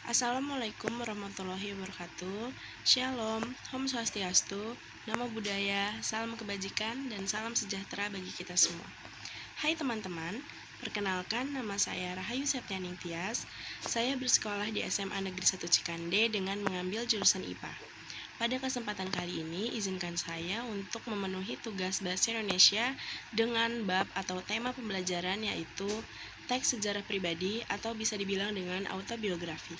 Assalamualaikum warahmatullahi wabarakatuh. Shalom, Om Swastiastu, Namo Buddhaya, salam kebajikan, dan salam sejahtera bagi kita semua. Hai teman-teman, perkenalkan nama saya Rahayu Septianing Tias. Saya bersekolah di SMA Negeri 1 Cikande dengan mengambil jurusan IPA. Pada kesempatan kali ini, izinkan saya untuk memenuhi tugas Bahasa Indonesia dengan bab atau tema pembelajaran yaitu teks sejarah pribadi atau bisa dibilang dengan autobiografi.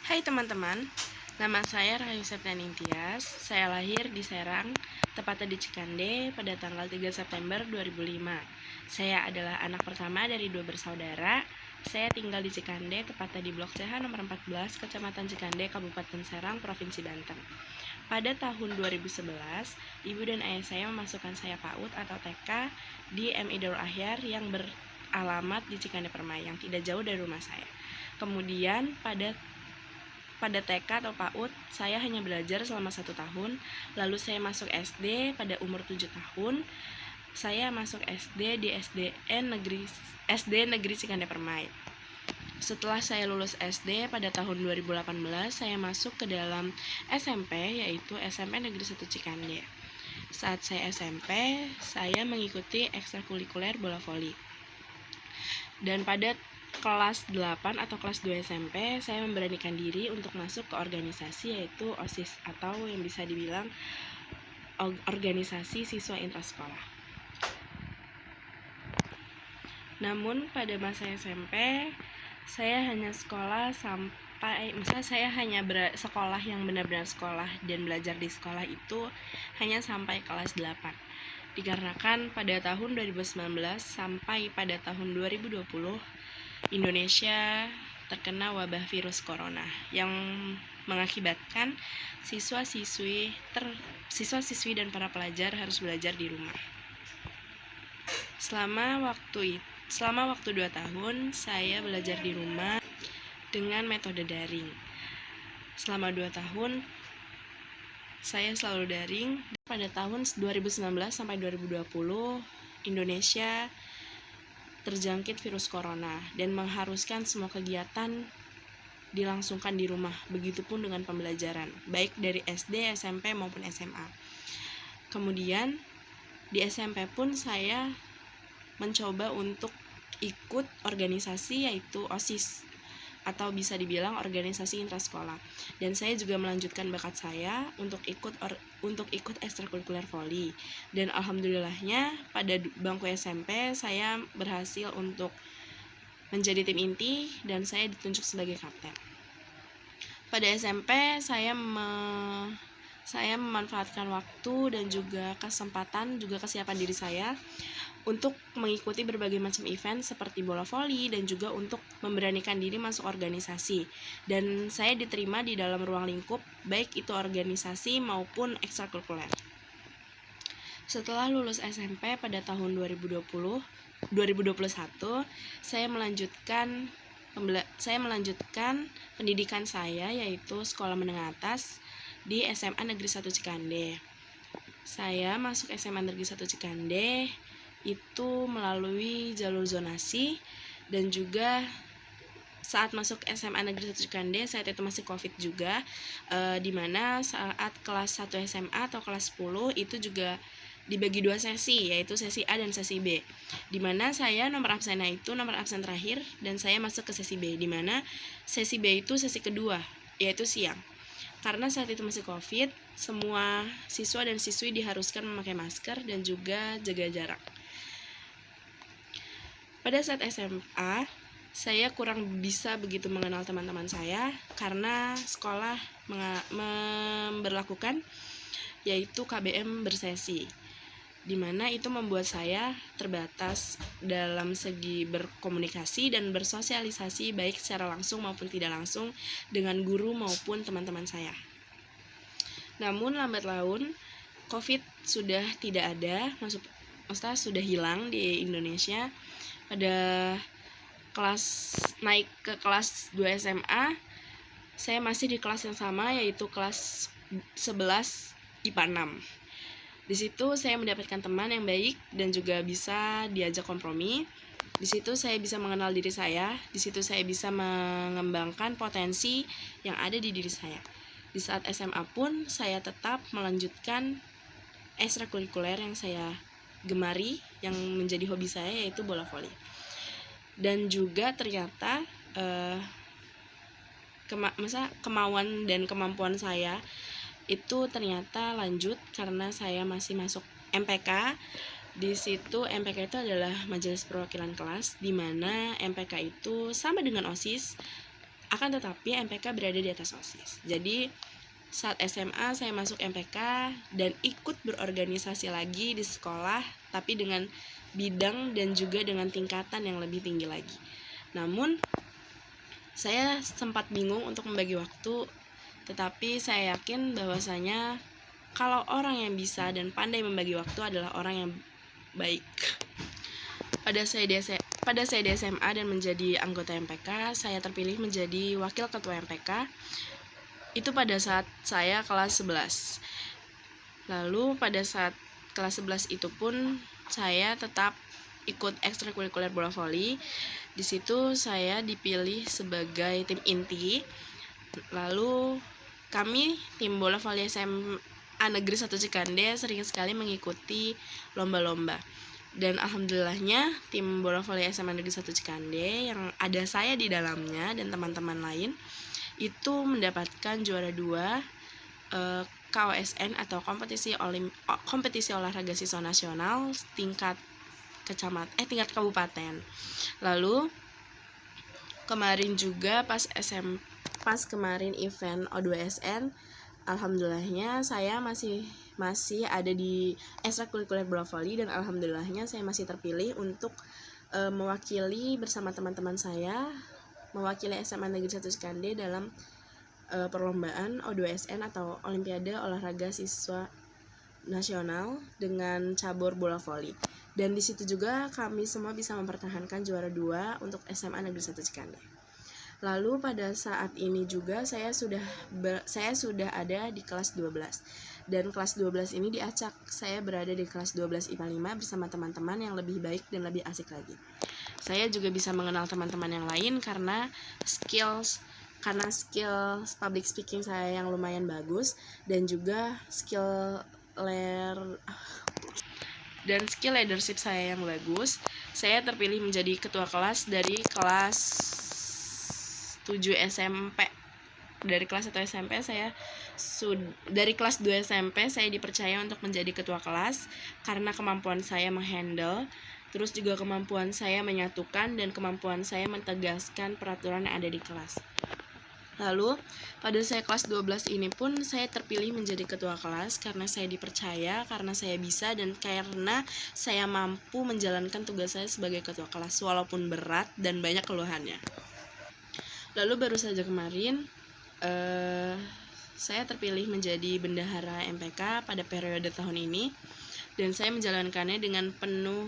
Hai teman-teman, nama saya Rahayu Septianing Tias. Saya lahir di Serang, tepatnya di Cikande pada tanggal 3 September 2005. Saya adalah anak pertama dari 2 bersaudara. Saya tinggal di Cikande, tepatnya di Blok CH nomor 14, Kecamatan Cikande, Kabupaten Serang, Provinsi Banten. Pada tahun 2011, ibu dan ayah saya memasukkan saya PAUD atau TK di MI Darul Akhyar yang beralamat di Cikande Permai, yang tidak jauh dari rumah saya. Kemudian pada TK atau PAUD, saya hanya belajar selama 1 tahun, lalu saya masuk SD pada umur 7 tahun. Saya masuk SD di SD Negeri Cikande Permai. Setelah saya lulus SD pada tahun 2018, saya masuk ke dalam SMP, yaitu SMP Negeri 1 Cikande. Saat saya SMP, saya mengikuti ekstrakurikuler bola voli. Dan pada kelas 8 atau kelas 2 SMP, saya memberanikan diri untuk masuk ke organisasi yaitu OSIS atau yang bisa dibilang organisasi siswa intrasekolah. Namun pada masa SMP, saya hanya sekolah sekolah yang benar-benar sekolah dan belajar di sekolah itu hanya sampai kelas 8. Dikarenakan pada tahun 2019 sampai pada tahun 2020 Indonesia terkena wabah virus corona yang mengakibatkan siswa-siswi dan para pelajar harus belajar di rumah. Selama waktu 2 tahun saya belajar di rumah dengan metode daring. Selama 2 tahun saya selalu daring. Pada tahun 2019 sampai 2020 Indonesia terjangkit virus corona dan mengharuskan semua kegiatan dilangsungkan di rumah. Begitupun dengan pembelajaran, baik dari SD, SMP maupun SMA. Kemudian di SMP pun saya mencoba untuk ikut organisasi yaitu OSIS atau bisa dibilang organisasi intrasekolah. Dan saya juga melanjutkan bakat saya untuk ikut ekstrakurikuler voli. Dan alhamdulillahnya pada bangku SMP saya berhasil untuk menjadi tim inti dan saya ditunjuk sebagai kapten. Pada SMP saya memanfaatkan waktu dan juga kesempatan, juga kesiapan diri saya untuk mengikuti berbagai macam event seperti bola voli dan juga untuk memberanikan diri masuk organisasi. Dan saya diterima di dalam ruang lingkup, baik itu organisasi maupun ekstrakurikuler. Setelah lulus SMP pada tahun 2021, saya melanjutkan pendidikan saya yaitu sekolah menengah atas di SMA Negeri 1 Cikande. Saya masuk SMA Negeri 1 Cikande itu melalui jalur zonasi, dan juga saat masuk SMA Negeri 1 Cikande saat itu masih COVID juga, dimana saat kelas 1 SMA atau kelas 10 itu juga dibagi 2 sesi, yaitu sesi A dan sesi B, dimana saya nomor absennya itu nomor absen terakhir dan saya masuk ke sesi B, dimana sesi B itu sesi kedua, yaitu siang. Karena saat itu masih COVID, semua siswa dan siswi diharuskan memakai masker dan juga jaga jarak. Pada saat SMA, saya kurang bisa begitu mengenal teman-teman saya karena sekolah memberlakukan yaitu KBM bersesi, dimana itu membuat saya terbatas dalam segi berkomunikasi dan bersosialisasi baik secara langsung maupun tidak langsung dengan guru maupun teman-teman saya. Namun lambat laun COVID sudah tidak ada, maksudnya sudah hilang di Indonesia. Pada naik ke kelas 2 SMA, saya masih di kelas yang sama, yaitu kelas 11 IPA 6. Di situ saya mendapatkan teman yang baik dan juga bisa diajak kompromi. Di situ saya bisa mengenal diri saya, di situ saya bisa mengembangkan potensi yang ada di diri saya. Di saat SMA pun saya tetap melanjutkan ekstrakurikuler yang saya gemari, yang menjadi hobi saya, yaitu bola voli. Dan juga ternyata kemauan dan kemampuan saya itu ternyata lanjut karena saya masih masuk MPK. Di situ MPK itu adalah Majelis Perwakilan Kelas, di mana MPK itu sama dengan OSIS, akan tetapi MPK berada di atas OSIS. Jadi saat SMA saya masuk MPK dan ikut berorganisasi lagi di sekolah, tapi dengan bidang dan juga dengan tingkatan yang lebih tinggi lagi. Namun saya sempat bingung untuk membagi waktu, tetapi saya yakin bahwasanya kalau orang yang bisa dan pandai membagi waktu adalah orang yang baik. Pada saya di SMA dan menjadi anggota MPK, saya terpilih menjadi wakil ketua MPK. Itu pada saat saya kelas 11. Lalu pada saat kelas 11 itu pun saya tetap ikut ekstrakurikuler bola voli. Di situ saya dipilih sebagai tim inti. Lalu kami tim bola voli SMA Negeri 1 Cikande sering sekali mengikuti lomba-lomba. Dan alhamdulillahnya tim bola voli SMA Negeri 1 Cikande yang ada saya di dalamnya dan teman-teman lain itu mendapatkan juara 2 KOSN atau kompetisi olahraga siswa nasional tingkat kabupaten. Lalu kemarin juga pas kemarin event O2SN, alhamdulillahnya saya masih ada di ekstrakurikuler bola voli, dan alhamdulillahnya saya masih terpilih untuk mewakili bersama teman-teman saya, mewakili SMA Negeri 1 Cikande dalam perlombaan O2SN atau Olimpiade Olahraga Siswa Nasional dengan cabur bola voli. Dan di situ juga kami semua bisa mempertahankan juara 2 untuk SMA Negeri 1 Cikande. Lalu pada saat ini juga saya sudah ada di kelas 12. Dan kelas 12 ini diacak. Saya berada di kelas 12 IPA 5 bersama teman-teman yang lebih baik dan lebih asik lagi. Saya juga bisa mengenal teman-teman yang lain karena skill public speaking saya yang lumayan bagus, dan juga skill leadership saya yang bagus. Saya terpilih menjadi ketua kelas dari kelas 7 SMP. Dari kelas 1 SMP dari kelas 2 SMP saya dipercaya untuk menjadi ketua kelas karena kemampuan saya menghandle, terus juga kemampuan saya menyatukan, dan kemampuan saya mentegaskan peraturan yang ada di kelas. Lalu pada saya kelas 12 ini pun saya terpilih menjadi ketua kelas karena saya dipercaya, karena saya bisa, dan karena saya mampu menjalankan tugas saya sebagai ketua kelas walaupun berat dan banyak keluhannya. Lalu baru saja kemarin saya terpilih menjadi bendahara MPK pada periode tahun ini, dan saya menjalankannya dengan penuh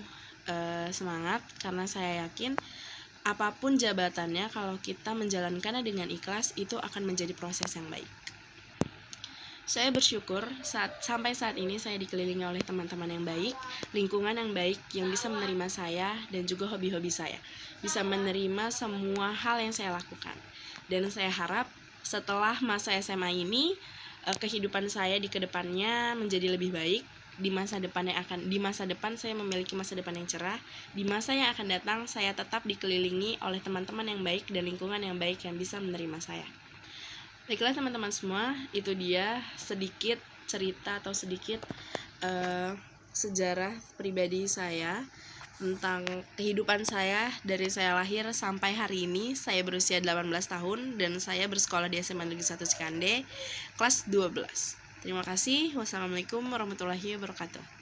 semangat karena saya yakin apapun jabatannya, kalau kita menjalankannya dengan ikhlas, itu akan menjadi proses yang baik. Saya bersyukur sampai saat ini saya dikelilingi oleh teman-teman yang baik, lingkungan yang baik yang bisa menerima saya dan juga hobi-hobi saya, bisa menerima semua hal yang saya lakukan. Dan saya harap setelah masa SMA ini, kehidupan saya di kedepannya menjadi lebih baik. Di masa depan saya memiliki masa depan yang cerah. Di masa yang akan datang saya tetap dikelilingi oleh teman-teman yang baik dan lingkungan yang baik yang bisa menerima saya. Baiklah teman-teman semua, itu dia sedikit cerita atau sedikit sejarah pribadi saya tentang kehidupan saya dari saya lahir sampai hari ini. Saya berusia 18 tahun dan saya bersekolah di SMA Negeri 1 Cikande kelas 12. Terima kasih. Wassalamualaikum warahmatullahi wabarakatuh.